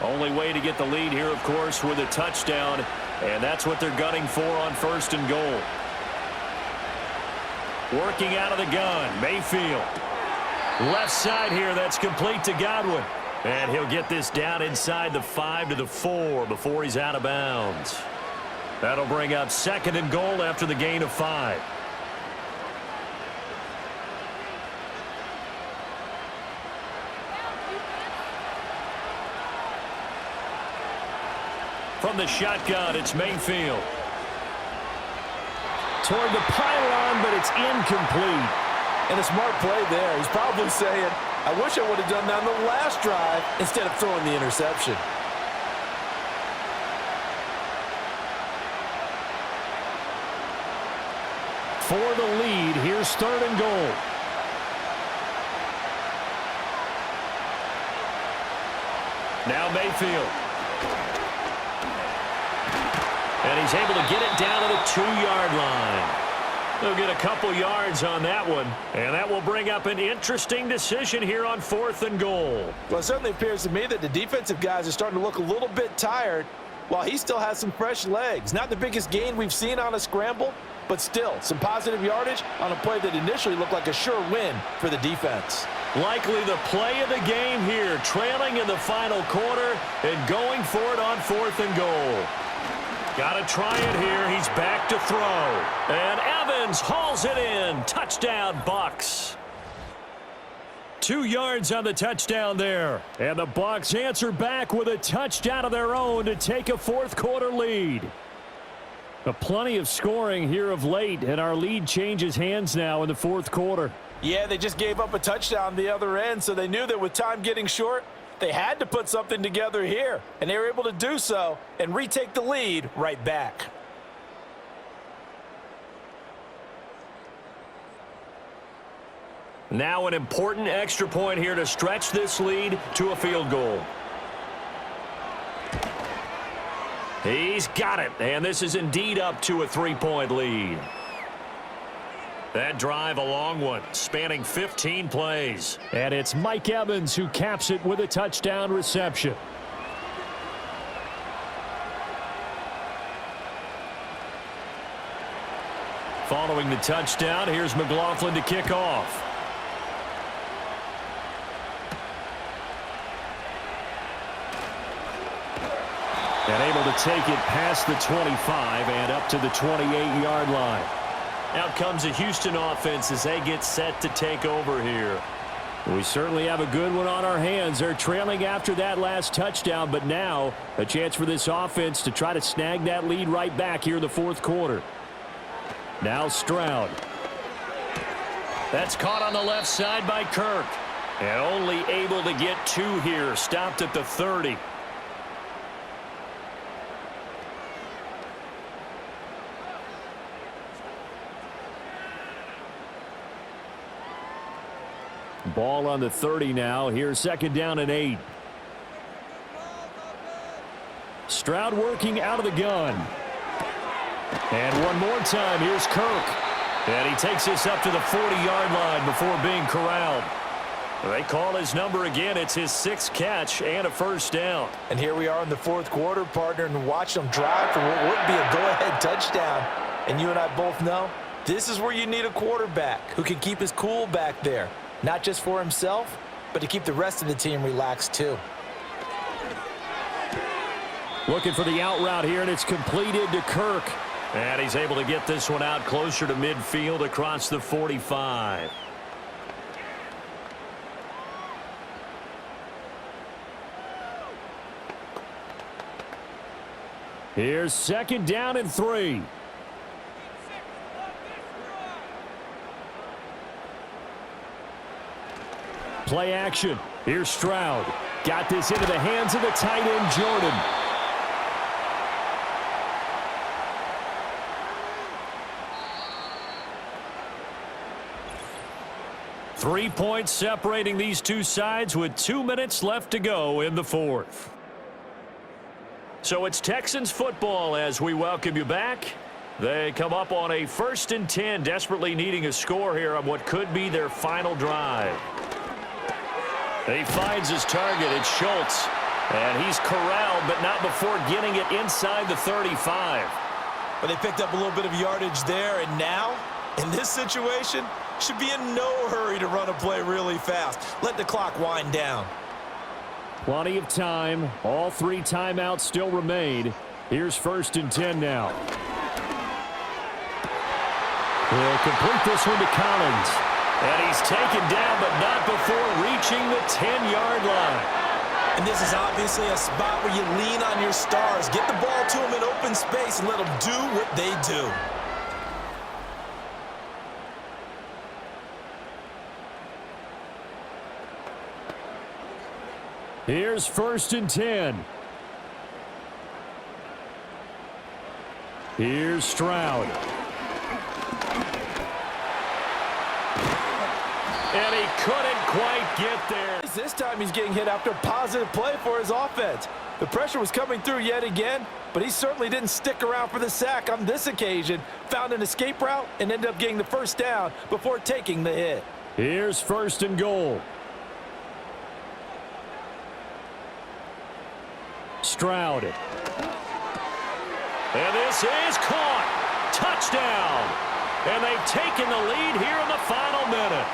Only way to get the lead here, of course, with a touchdown, and that's what they're gunning for on 1st and goal. Working out of the gun, Mayfield. Left side here, that's complete to Godwin. And he'll get this down inside the 5 to the 4 before he's out of bounds. That'll bring up 2nd and goal after the gain of 5. From the shotgun, it's Mayfield. Toward the pylon, but it's incomplete. And a smart play there. He's probably saying, I wish I would have done that on the last drive instead of throwing the interception. For the lead, here's 3rd and goal. Now Mayfield. And he's able to get it down to the 2-yard line. They'll get a couple yards on that one, and that will bring up an interesting decision here on 4th and goal. Well, it certainly appears to me that the defensive guys are starting to look a little bit tired while he still has some fresh legs. Not the biggest gain we've seen on a scramble, but still some positive yardage on a play that initially looked like a sure win for the defense. Likely the play of the game here, trailing in the final quarter and going for it on 4th and goal. Got to try it here. He's back to throw. And Evans hauls it in. Touchdown, Bucs. 2 yards on the touchdown there. And the Bucs answer back with a touchdown of their own to take a 4th quarter lead. Plenty of scoring here of late, and our lead changes hands now in the 4th quarter. Yeah, they just gave up a touchdown the other end, so they knew that with time getting short, they had to put something together here, and they were able to do so and retake the lead right back. Now an important extra point here to stretch this lead to a field goal. He's got it, and this is indeed up to a 3-point lead. That drive, a long one, spanning 15 plays. And it's Mike Evans who caps it with a touchdown reception. Following the touchdown, here's McLaughlin to kick off. And able to take it past the 25 and up to the 28-yard line. Out comes the Houston offense as they get set to take over here. We certainly have a good one on our hands. They're trailing after that last touchdown, but now a chance for this offense to try to snag that lead right back here in the 4th quarter. Now Stroud. That's caught on the left side by Kirk. And only able to get 2 here. Stopped at the 30. Ball on the 30 now. Here's 2nd down and 8. Stroud working out of the gun. And one more time, here's Kirk. And he takes this up to the 40-yard line before being corralled. They call his number again. It's his 6th catch and a 1st down. And here we are in the 4th quarter, partner, and watch them drive for what would be a go-ahead touchdown. And you and I both know this is where you need a quarterback who can keep his cool back there. Not just for himself, but to keep the rest of the team relaxed too. Looking for the out route here, and it's completed to Kirk. And he's able to get this one out closer to midfield across the 45. Here's 2nd down and 3. Play action. Here's Stroud. Got this into the hands of the tight end, Jordan. Three points separating these two sides with 2 minutes left to go in the 4th. So it's Texans football as we welcome you back. They come up on a 1st and 10, desperately needing a score here on what could be their final drive. He finds his target. It's Schultz. And he's corralled, but not before getting it inside the 35. But they picked up a little bit of yardage there, and now, in this situation, should be in no hurry to run a play really fast. Let the clock wind down. Plenty of time. All 3 timeouts still remain. Here's 1st and 10 now. He'll complete this one to Collins. And he's taken down, but not before reaching the 10-yard line. And this is obviously a spot where you lean on your stars. Get the ball to them in open space and let them do what they do. Here's 1st and 10. Here's Stroud. And he couldn't quite get there. This time he's getting hit after a positive play for his offense. The pressure was coming through yet again, but he certainly didn't stick around for the sack on this occasion. Found an escape route and ended up getting the first down before taking the hit. Here's 1st and goal. Stroud. And this is caught. Touchdown. And they've taken the lead here in the final minute.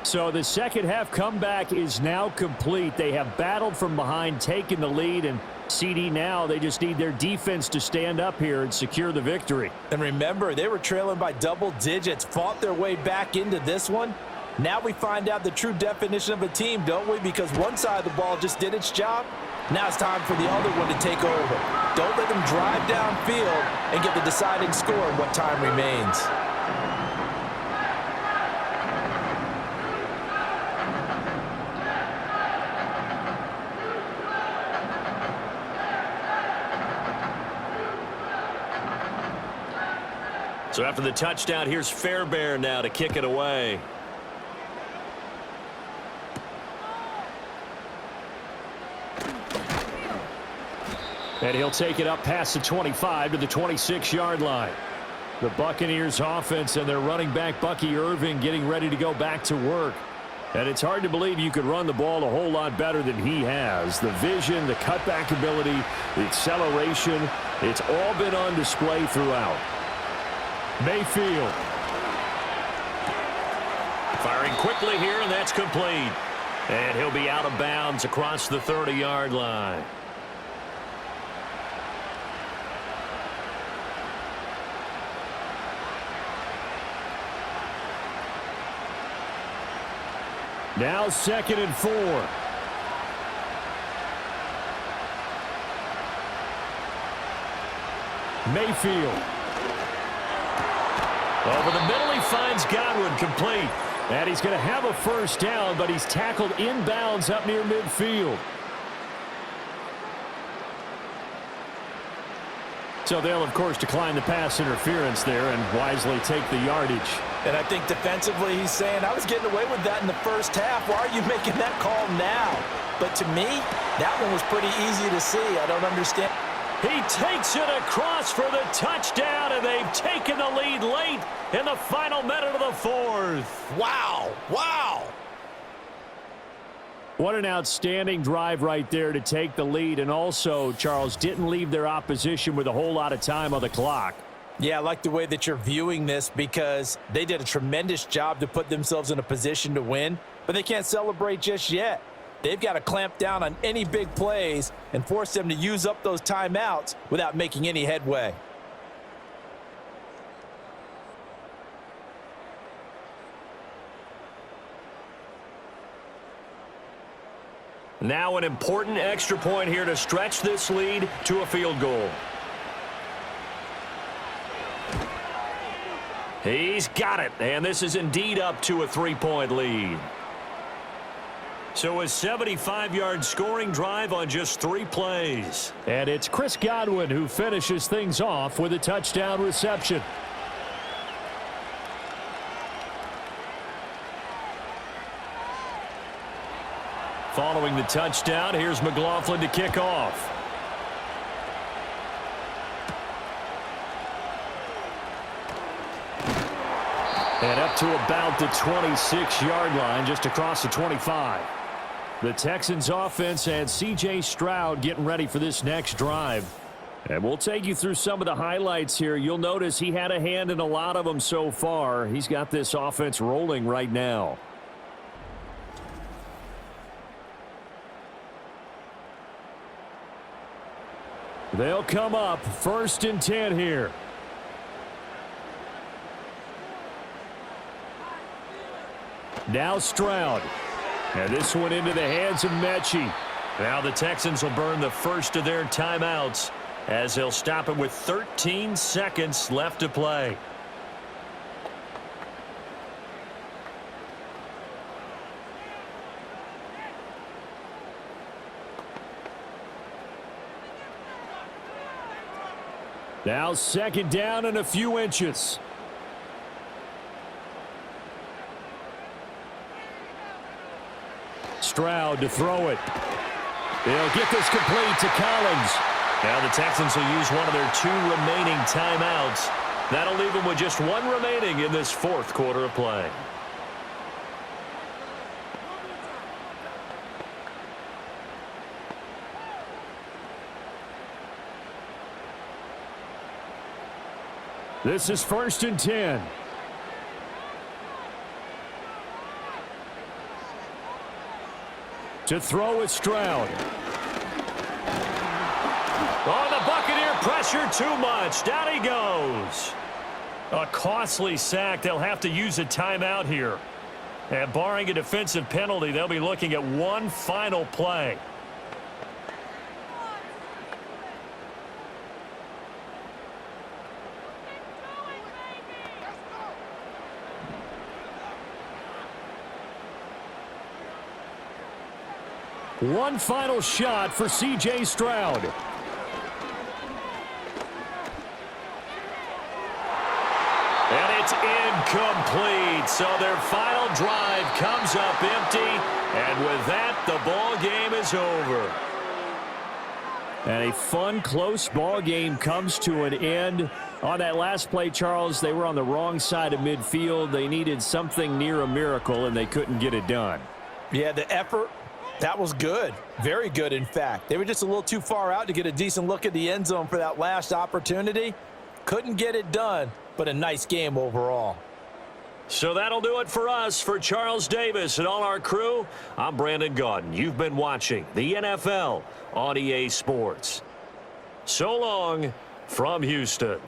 So the second half comeback is now complete. They have battled from behind, taken the lead, and CD now, they just need their defense to stand up here and secure the victory. And remember, they were trailing by double digits, fought their way back into this one. Now we find out the true definition of a team, don't we? Because one side of the ball just did its job. Now it's time for the other one to take over. Don't let them drive downfield and get the deciding score in what time remains. So after the touchdown, here's Fairbairn now to kick it away. And he'll take it up past the 25 to the 26-yard line. The Buccaneers offense and their running back Bucky Irving getting ready to go back to work. And it's hard to believe you could run the ball a whole lot better than he has. The vision, the cutback ability, the acceleration, it's all been on display throughout. Mayfield. Firing quickly here, and that's complete. And he'll be out of bounds across the 30-yard line. Now 2nd and 4. Mayfield. Over the middle, he finds Godwin, complete. And he's going to have a first down, but he's tackled inbounds up near midfield. So they'll, of course, decline the pass interference there and wisely take the yardage. And I think defensively he's saying, I was getting away with that in the first half. Why are you making that call now? But to me, that one was pretty easy to see. I don't understand. He takes it across for the touchdown, and they've taken the lead late in the final minute of the fourth. Wow. Wow. What an outstanding drive right there to take the lead, and also, Charles, didn't leave their opposition with a whole lot of time on the clock. Yeah, I like the way that you're viewing this because they did a tremendous job to put themselves in a position to win, but they can't celebrate just yet. They've got to clamp down on any big plays and force them to use up those timeouts without making any headway. Now an important extra point here to stretch this lead to a field goal. He's got it, and this is indeed up to a 3-point lead. So a 75-yard scoring drive on just 3 plays. And it's Chris Godwin who finishes things off with a touchdown reception. Following the touchdown, here's McLaughlin to kick off. And up to about the 26-yard line, just across the 25. The Texans offense and C.J. Stroud getting ready for this next drive. And we'll take you through some of the highlights here. You'll notice he had a hand in a lot of them so far. He's got this offense rolling right now. They'll come up 1st and 10 here. Now Stroud. And this one into the hands of Mechie. Now the Texans will burn the first of their timeouts as they'll stop it with 13 seconds left to play. Now second down and a few inches. Stroud to throw it. They'll get this complete to Collins. Now the Texans will use one of their 2 remaining timeouts. That'll leave them with just 1 remaining in this 4th quarter of play. This is 1st and 10. To throw with Stroud. Oh, the Buccaneer pressure too much. Down he goes. A costly sack. They'll have to use a timeout here. And barring a defensive penalty, they'll be looking at one final play. One final shot for C.J. Stroud. And it's incomplete. So their final drive comes up empty. And with that, the ball game is over. And a fun, close ball game comes to an end. On that last play, Charles, they were on the wrong side of midfield. They needed something near a miracle, and they couldn't get it done. Yeah, the effort. That was good. Very good, in fact. They were just a little too far out to get a decent look at the end zone for that last opportunity. Couldn't get it done, but a nice game overall. So that'll do it for us. For Charles Davis and all our crew, I'm Brandon Gaudin. You've been watching the NFL on EA Sports. So long from Houston.